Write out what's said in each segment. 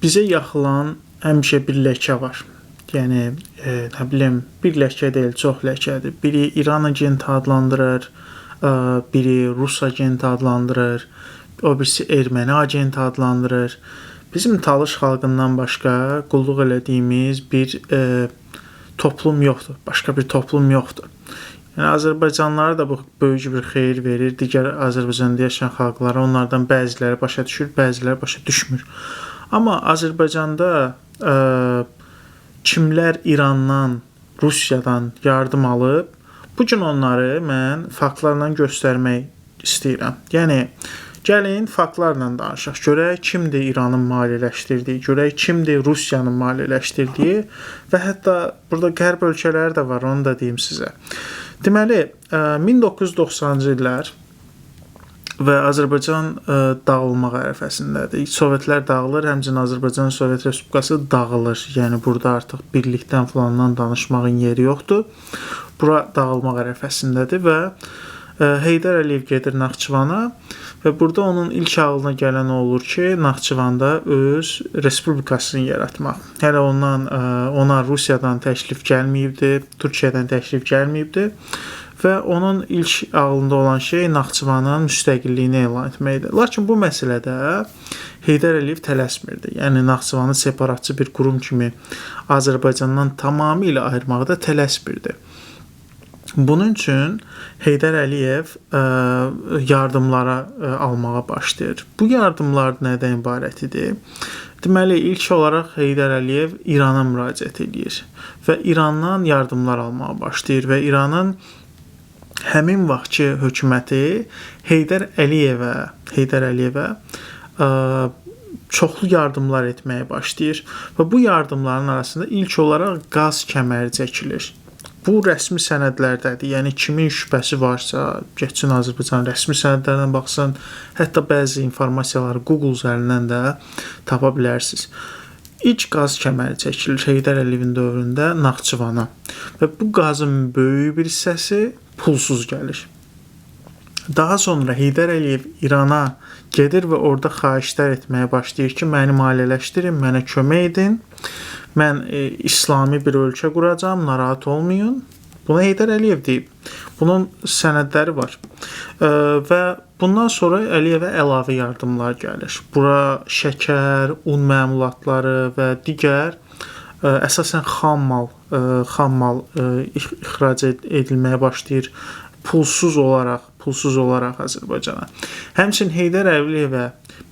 bizə yaxılan həmişə bir ləkə var. Yəni, nə bilim, bir ləkə deyil, çox ləkədir. Biri İran agenti adlandırır, biri Rus agenti adlandırır, o birisi erməni agenti adlandırır. Bizim Talış xalqından başqa qulluq elədiyimiz bir toplum yoxdur, başqa bir toplum yoxdur. Yəni, Azərbaycanlılara da bu böyük bir xeyir verir. Digər Azərbaycanda yaşayan xalqlara onlardan bəziləri başa düşür, bəziləri başa düşmür. Amma Azərbaycanda kimlər İrandan, Rusiyadan yardım alıb, bu gün onları mən faktlarla göstərmək istəyirəm. Yəni, gəlin faktlarla danışaq. Görək kimdir İranın maliyyələşdirdiyi, görək kimdir Rusiyanın maliyyələşdirdiyi və hətta burada qərb ölkələri də var, onu da deyim sizə. Deməli, 1990-cı illər və Azərbaycan dağılmaq ərəfəsindədir. Sovetlər dağılır, həmçinin Azərbaycan Sovet Respublikası dağılır. Yəni, burada artıq birlikdən falandan danışmağın yeri yoxdur. Bura dağılmaq ərəfəsindədir və Heydər Əliyev gedir Naxçıvana və burada onun ilk ağlına gələn olur ki, Naxçıvanda öz respublikasını yaratmaq. Hələ ona Rusiyadan təklif gəlməyibdi, Türkiyədən təklif gəlməyibdi və onun ilk ağlında olan şey Naxçıvanın müstəqilliyini elan etməkdir. Lakin bu məsələdə Heydər Əliyev tələsmirdi. Yəni, Naxçıvanı separatçı bir qurum kimi Azərbaycandan tamamilə ayırmaqda tələsmirdi. Bunun üçün Heydər Əliyev yardımlara almağa başlayır. Bu yardımlar nədən ibarət idi? Deməli, ilk olaraq Heydər Əliyev İrana müraciət edir və İrandan yardımlar almağa başlayır və İranın həmin vaxtki hökuməti Heydər Əliyevə çoxlu yardımlar etməyə başlayır və bu yardımların arasında ilk olaraq qaz kəməri çəkilir. Bu rəsmi sənədlərdədir. Yəni, kimin şübhəsi varsa, getsin Azərbaycan rəsmi sənədlərindən baxsın, hətta bəzi informasiyaları Google üzərindən də tapa bilərsiniz. İlk qaz kəməri çəkilir Heydər Əliyevin dövründə Naxçıvana və bu qazın böyük bir hissəsi pulsuz gəlir. Daha sonra Heydər Əliyev İrana gedir və orada xahişlər etməyə başlayır ki, məni maliyyələşdirin, mənə kömək edin. Mən İslami bir ölkə quracam, narahat olmayın. Buna Heydər Əliyev deyib. Bunun sənədləri var. Və bundan sonra Əliyevə əlavə yardımlar gəlir. Bura şəkər, un məmulatları və digər əsasən xam mal ixrac edilməyə başlayır pulsuz olaraq Azərbaycana. Həmçinin Heydər Əliyevə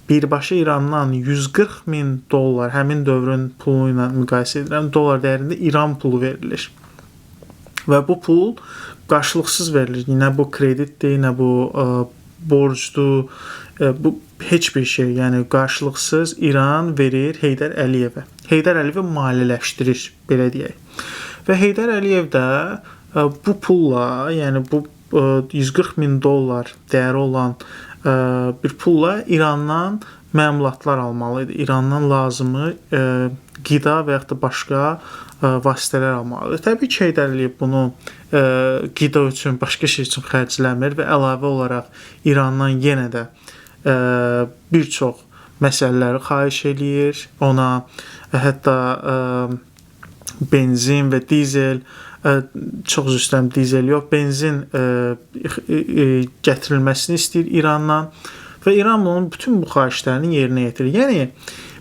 birbaşa İrandan $140,000, həmin dövrün pulu ilə müqayisə edirəm, dollar dəyərində İran pulu verilir. Və bu pul qarşılıqsız verilir. Nə bu kreditdir, nə bu borcdur, bu heç bir şey. Yəni, qarşılıqsız İran verir Heydər Əliyevə. Heydər Əliyevi maliyyələşdirir, belə deyək. Və Heydər Əliyev də bu pulla, yəni bu $140,000 dəyəri olan bir pulla İrandan məmulatlar almalı idi. İrandan lazımı qida və yaxud da başqa vasitələr almalıdır. Təbii ki, Heydər Əliyev bunu qida üçün, başqa şey üçün xərcləmir və əlavə olaraq İrandan yenə də bir çox məsələləri xahiş eləyir. Ona hətta benzin və dizel, çox üzr istəyirəm, dizel yox, benzin gətirilməsini istəyir İrandan və İran bunun bütün bu xahişlərini yerinə yetirir. Yəni,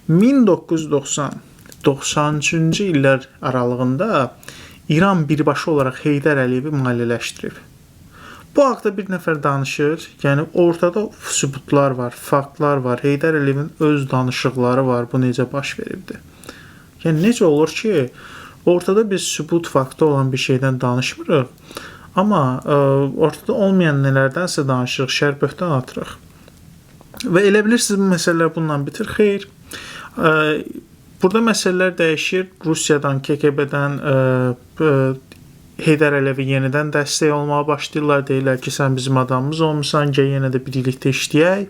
1990-93-cü illər aralığında İran birbaşa olaraq Heydər Əliyevi maliyyələşdirib. Bu haqda bir nəfər danışır, yəni ortada sübutlar var, faktlar var, Heydər Əliyevin öz danışıqları var, bu necə baş veribdir. Yəni, necə olur ki, ortada bir sübut faktı olan bir şeydən danışmırıq, amma ortada olmayan nələrdənsə danışırıq, şərböhdən atırıq. Və elə bilirsiniz, bu məsələlər bundan bitir. Xeyr, burada məsələlər dəyişir. Rusiyadan, KGB-dən Heydər Əliyevi yenidən dəstək olmağa başlayırlar. Deyirlər ki, sən bizim adamımız olmuşsan, gəl yenə də birlikdə işləyək.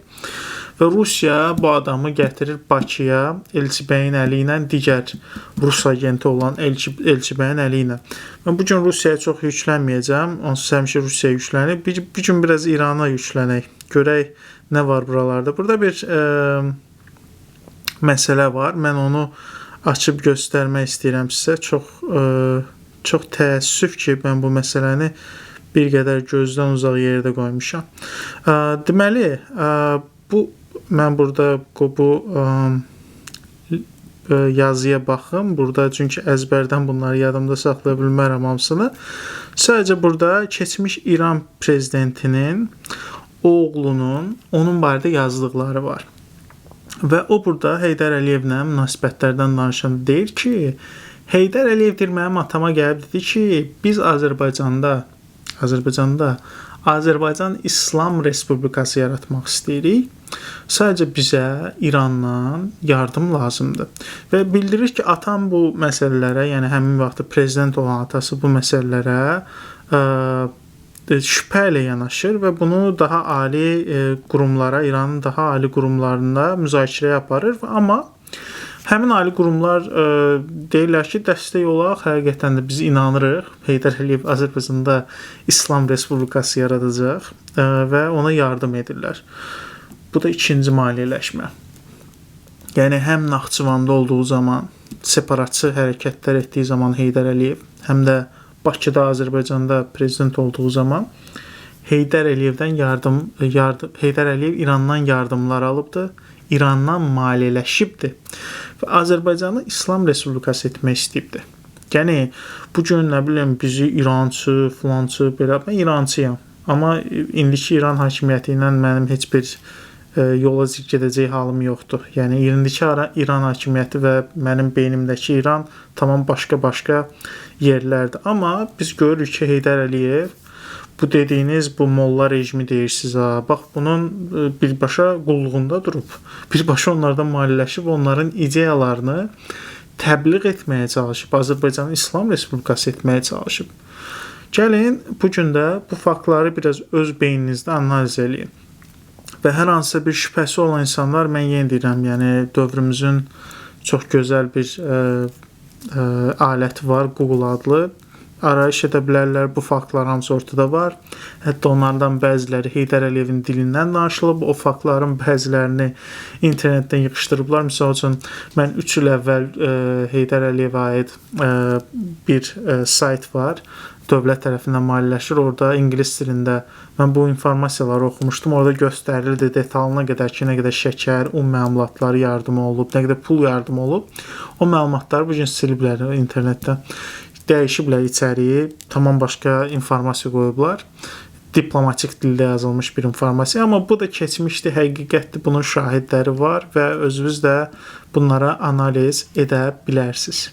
Və Rusiya bu adamı gətirir Bakıya Elçibəyin Əli ilə, digər Rus agenti olan Elçibəyin Əli ilə. Mən bugün Rusiyaya çox yüklənməyəcəm. Onsuz həmişə Rusiyaya yüklənib. Bir gün biraz İrana yüklənək. Görək nə var buralarda. Burada bir məsələ var. Mən onu açıb göstərmək istəyirəm sizə. Çox təəssüf ki, mən bu məsələni bir qədər gözdən uzaq yerdə qoymuşam. Deməli, mən burada bu yazıya baxım. Burada çünki əzbərdən bunları yadımda saxlaya bilmərəm hamısını. Sadəcə burada keçmiş İran prezidentinin oğlunun onun barədə yazdıqları var. Və o burada Heydər Əliyevlə münasibətlərdən danışanda deyir ki, Heydər Əliyev deyir, mənim atama gəlib dedi ki, biz Azərbaycanda Azərbaycan İslam Respublikası yaratmaq istəyirik. Sadəcə bizə İrandan yardım lazımdır. Və bildirir ki, atam bu məsələlərə, yəni həmin vaxtda prezident olan atası bu məsələlərə şübhə ilə yanaşır və bunu daha ali qurumlara, İranın daha ali qurumlarında müzakirəyə aparır. Amma həmin ali qurumlar deyirlər ki, dəstək olaq, həqiqətən də biz inanırıq. Heydər Əliyev Azərbaycanda İslam Respublikası yaradacaq və ona yardım edirlər. Bu da ikinci maliyyələşmə. Yəni, həm Naxçıvanda olduğu zaman, separatçı hərəkətlər etdiyi zaman Heydər Əliyev, həm də Bakıda, Azərbaycanda prezident olduğu zaman Heydər Əliyevdən Heydər Əliyev İrandan yardımlar alıbdı, İrandan maliyyələşibdi və Azərbaycanı İslam Respublikası etmək istəyibdi. Yəni, bu gün nə bilim, bizi İrançı, filancı, belə, mən İrancıyam. Amma indiki İran hakimiyyəti ilə mənim heç bir yola gedəcək halım yoxdur. Yəni, indiki İran hakimiyyəti və mənim beynimdəki İran tamam başqa-başqa yerlərdir. Amma biz görürük ki, Heydər Əliyev bu dediyiniz bu molla rejimi deyirsiniz, bax bunun birbaşa qulluğunda durub, birbaşa onlardan maliyyələşib, onların ideyalarını təbliğ etməyə çalışıb, Azərbaycanı İslam Respublikası etməyə çalışıb. Gəlin, bugün də bu faktları biraz öz beyninizdə analiz eləyin. Və hər hansısa bir şübhəsi olan insanlar, mən yenə deyirəm, yəni dövrümüzün çox gözəl bir aləti var, Google adlı. Arayış edə bilərlər, bu faktlar hamısı ortada var. Hətta onlardan bəziləri Heydər Əliyevin dilindən danışılıb, o faktların bəzilərini internetdən yığışdırıblar. Misal üçün, mən 3 il əvvəl Heydər Əliyevə aid bir sayt var, dövlət tərəfindən maliyyələşir. Orada ingilis dilində mən bu informasiyaları oxumuşdum. Orada göstərilirdi detalına qədər ki, nə qədər şəkər, un məmulatları yardımı olub, nə qədər pul yardımı olub. O məlumatları bu gün siliblər internetdən. Dəyişiblər içəriyi, tamam başqa informasiya qoyublar. Diplomatik dildə yazılmış bir informasiya, amma bu da keçmişdir, həqiqətdir, bunun şahidləri var və özünüz də bunlara analiz edə bilərsiniz.